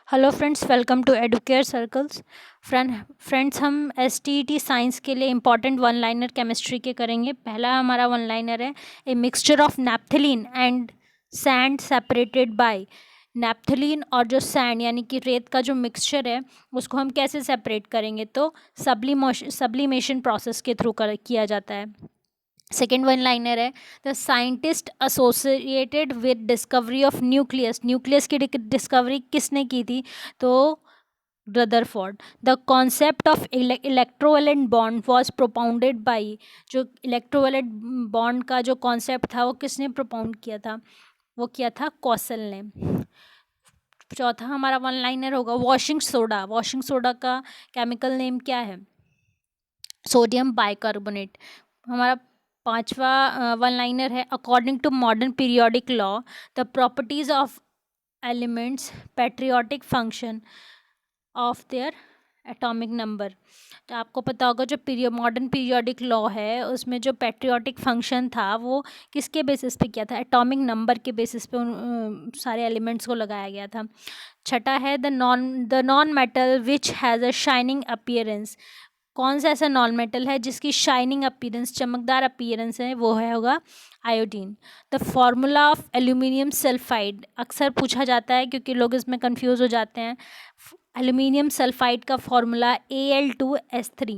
Hello friends, welcome to Educare Circles. Friends, हम S T E T science के लिए important one liner chemistry के करेंगे। पहला हमारा वन लाइनर है, a mixture of naphthalene and sand separated by. Naphthalene और जो सैंड यानी कि रेत का जो मिक्सचर है उसको हम कैसे सेपरेट करेंगे, तो सब्लिमेशन प्रोसेस के थ्रू किया जाता है। सेकेंड वन लाइनर है, the scientist associated with discovery of nucleus. Nucleus की डिस्कवरी किसने की थी, तो Rutherford. The concept of electrovalent bond was propounded by. जो इलेक्ट्रोवैलेंट बॉन्ड का जो कॉन्सेप्ट था वो किसने प्रोपाउंड किया था, वो किया था कॉसल ने। चौथा हमारा वन लाइनर होगा, वॉशिंग सोडा। वॉशिंग सोडा का केमिकल नेम क्या है, सोडियम बाइकार्बोनेट। हमारा पांचवा वन लाइनर है, according to modern periodic law the properties of elements periodic function of their atomic number. तो आपको पता होगा जो मॉडर्न पीरियोडिक लॉ है उसमें जो पैट्रियोटिक फंक्शन था वो किसके बेसिस पे किया था, एटॉमिक नंबर के बेसिस पे उन सारे एलिमेंट्स को लगाया गया था। छठा है, the non metal which has a shining appearance. कौन सा ऐसा नॉन मेटल है जिसकी शाइनिंग अपीयरेंस, चमकदार अपीयरेंस है, वो है होगा iodine. The formula of aluminium sulphide अक्सर पूछा जाता है क्योंकि लोग इसमें कंफ्यूज हो जाते हैं। एल्यूमिनियम सल्फाइड का फॉर्मूला Al2S3।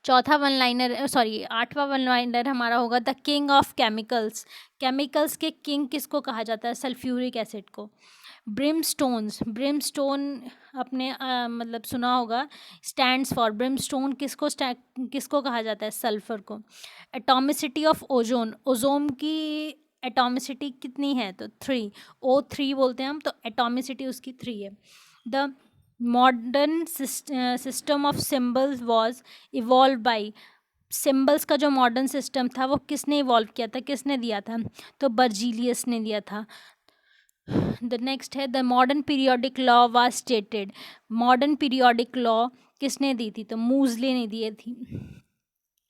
चौथा वन लाइनर सॉरी आठवां वन लाइनर हमारा होगा, the king of chemicals. Chemicals के किंग किसको कहा जाता है, सल्फ्यूरिक एसिड को। ब्रिमस्टोन आपने मतलब सुना होगा, स्टैंड्स फॉर ब्रिमस्टोन किसको कहा जाता है, सल्फर को। एटॉमिसिटी ऑफ ओजोन, ओजोन की एटॉमिसिटी कितनी है, तो 3, O3 बोलते हैं हम, तो एटॉमिसिटी उसकी 3 है। The modern system of symbols was evolve by. Symbols का जो मॉडर्न सिस्टम था वो किसने इवॉल्व किया था, किसने दिया था, तो बर्जीलियस ने दिया था। द नेक्स्ट है, the modern periodic law was stated. Modern periodic law किसने दी थी, तो मूजले ने दी थी।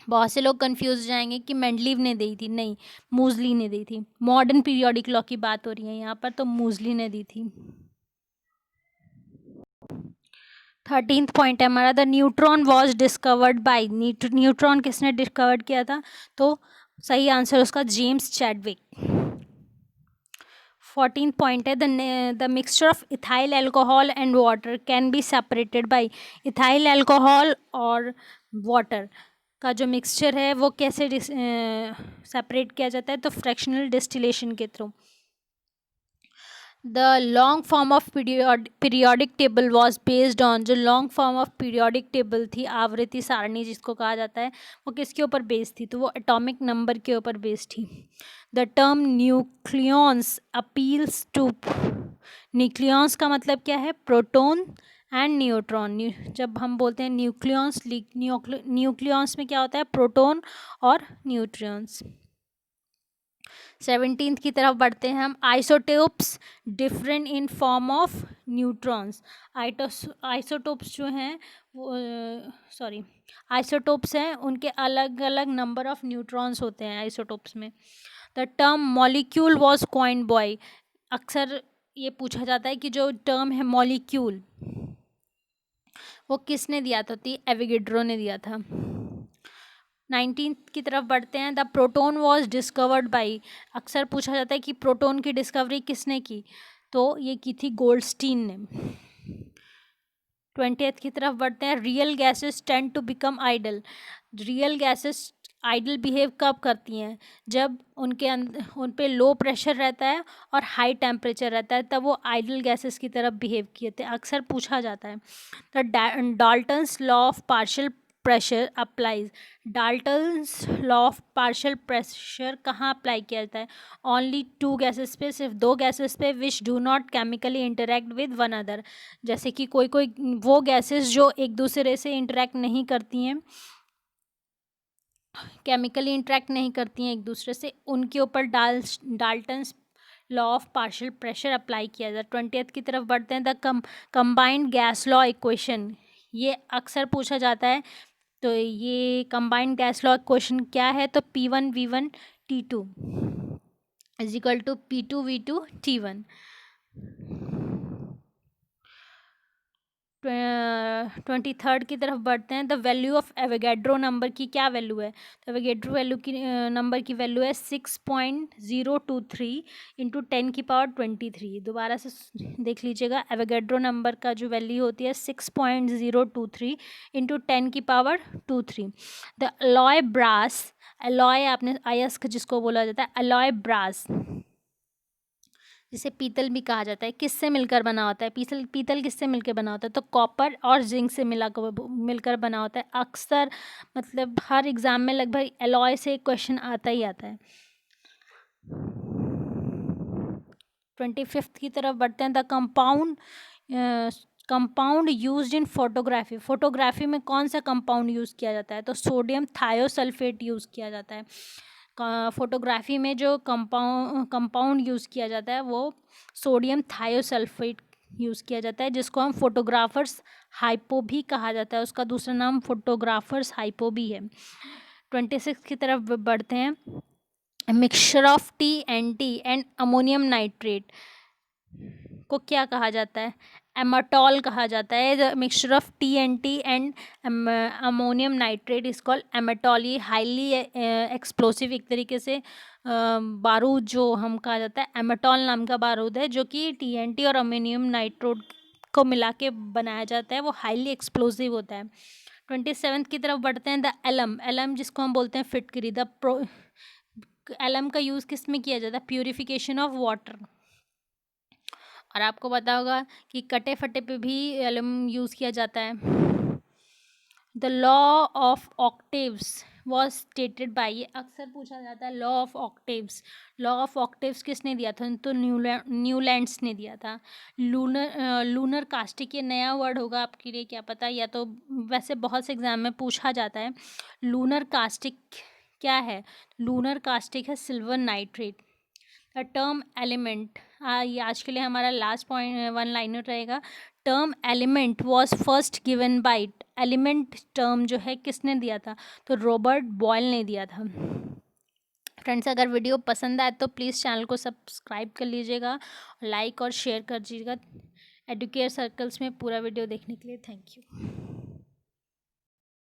बहुत से लोग कंफ्यूज हो जाएंगे कि मेंडलीव ने दी थी, नहीं, मूजली ने दी थी। मॉडर्न पीरियोडिक लॉ की बात हो रही है यहाँ पर, तो मूजली ने दी थी। 13th पॉइंट है हमारा, the neutron was discovered by. Neutron किसने डिस्कवर्ड किया था, तो सही आंसर उसका जेम्स चैडविक। 14th पॉइंट है, the mixture of ethyl alcohol and water can be separated by. Ethyl alcohol और वाटर का जो मिक्सचर है वो कैसे सेपरेट किया जाता है, तो फ्रैक्शनल डिस्टिलेशन के through. The long form of periodic table was based on. जो long form of periodic table थी, आवृत्ति सारणी जिसको कहा जाता है, वो किसके ऊपर बेस्ड थी, तो वो एटॉमिक नंबर के ऊपर बेस्ड थी। The term nucleons applies to. Nucleons का मतलब क्या है, प्रोटॉन एंड न्यूट्रॉन। जब हम बोलते हैं न्यूक्लियॉन्स, न्यूक्लियॉन्स में क्या होता है, प्रोटॉन और न्यूट्रॉन्स। 17th की तरफ बढ़ते हैं हम, isotopes different in form of neutrons. Isotopes जो हैं वो सॉरी आइसोटोप्स हैं, उनके अलग अलग नंबर ऑफ न्यूट्रॉन्स होते हैं आइसोटोप्स में। The term molecule was coined bye. अक्सर ये पूछा जाता है कि जो टर्म है मॉलिक्यूल वो किसने दिया था, तो एविगेड्रो ने दिया था। 19th की तरफ बढ़ते हैं, the proton was discovered by. अक्सर पूछा जाता है कि प्रोटोन की डिस्कवरी किसने की, तो ये की थी गोल्डस्टीन ने। 20th की तरफ बढ़ते हैं, real gases tend to become ideal. Real gases ideal behave कब करती हैं, जब उनके अंदर उन पे लो प्रेशर रहता है और हाई टेम्परेचर रहता है, तब वो आइडल गैसेस की तरफ बिहेव किए थे, अक्सर पूछा जाता है। The Dalton's law of partial pressure applies. Dalton's law of partial pressure कहाँ अप्लाई किया जाता है, ओनली 2 गैसेस पे, सिर्फ 2 गैसेस पे, which do not chemically interact with one other. जैसे कि कोई कोई वो गैसेस जो एक दूसरे से इंटरेक्ट नहीं करती हैं, केमिकली इंटरेक्ट नहीं करती हैं एक दूसरे से, उनके ऊपर Dalton's law of partial pressure apply किया जाए। 20th की तरफ बढ़ते हैं, the combined gas law equation. ये अक्सर पूछा जाता है, तो ये कंबाइंड गैस लॉ इक्वेशन क्या है, तो P1V1T2 is equal to P2V2T1। 23rd की तरफ बढ़ते हैं। The value of Avogadro number की क्या वैल्यू है? तो एवोगैड्रो वैल्यू की नंबर की वैल्यू है 6.023 इंटू 10⁻23। दोबारा से देख लीजिएगा, एवोगैड्रो नंबर का जो वैल्यू होती है 6.023 into 10⁻23। The alloy brass, alloy आपने अयस्क जिसको बोला जाता है, अलॉय ब्रास जिसे पीतल भी कहा जाता है, किससे मिलकर बना होता है? पीतल पीतल किससे मिलकर बना होता है? तो कॉपर और जिंक से मिलकर बना होता है। अक्सर मतलब हर एग्जाम में लगभग एलॉय से क्वेश्चन आता ही आता है। 25th की तरफ बढ़ते हैं। The compound used in photography, photography में कौन सा कंपाउंड यूज़ किया जाता है? तो सोडियम थायोसल्फेट यूज़ किया जाता है। फोटोग्राफी में जो कंपाउंड यूज़ किया जाता है वो सोडियम थायोसल्फेट यूज़ किया जाता है, जिसको हम फोटोग्राफर्स हाइपो भी कहा जाता है। उसका दूसरा नाम फोटोग्राफर्स हाइपो भी है। 26 की तरफ बढ़ते हैं। Mixture of TNT and ammonium nitrate को क्या कहा जाता है? एमाटॉल कहा जाता है। The mixture of TNT and ammonium nitrate is called amatol. ये हाईली एक्सप्लोसिव एक तरीके से बारूद जो हम कहा जाता है, एमाटॉल नाम का बारूद है, जो कि TNT और अमोनियम नाइट्रेट को मिला के बनाया जाता है। वो हाईली एक्सप्लोसिव होता है। 27 की तरफ बढ़ते हैं। द एलम, एलम जिसको हम बोलते हैं फिटकरी। एलम का यूज़ किस में किया जाता है? Purification of water. और आपको पता होगा कि कटे फटे पे भी एलम यूज़ किया जाता है। The law of octaves was stated by, ये अक्सर पूछा जाता है, law of octaves. Law of octaves किसने दिया था? तो न्यूलैंड्स ने दिया था। लूनर कास्टिक, ये नया वर्ड होगा आपके लिए, क्या पता, या तो वैसे बहुत से एग्जाम में पूछा जाता है। लूनर कास्टिक क्या है? लूनर कास्टिक है silver nitrate. The term element, ये आज के लिए हमारा लास्ट पॉइंट वन लाइनर रहेगा। Term element was first given by, element term जो है किसने दिया था? तो रॉबर्ट बॉयल ने दिया था। फ्रेंड्स, अगर वीडियो पसंद आए तो प्लीज़ चैनल को सब्सक्राइब कर लीजिएगा, लाइक और शेयर कर दीजिएगा। एडुकेयर सर्कल्स में पूरा वीडियो देखने के लिए थैंक यू।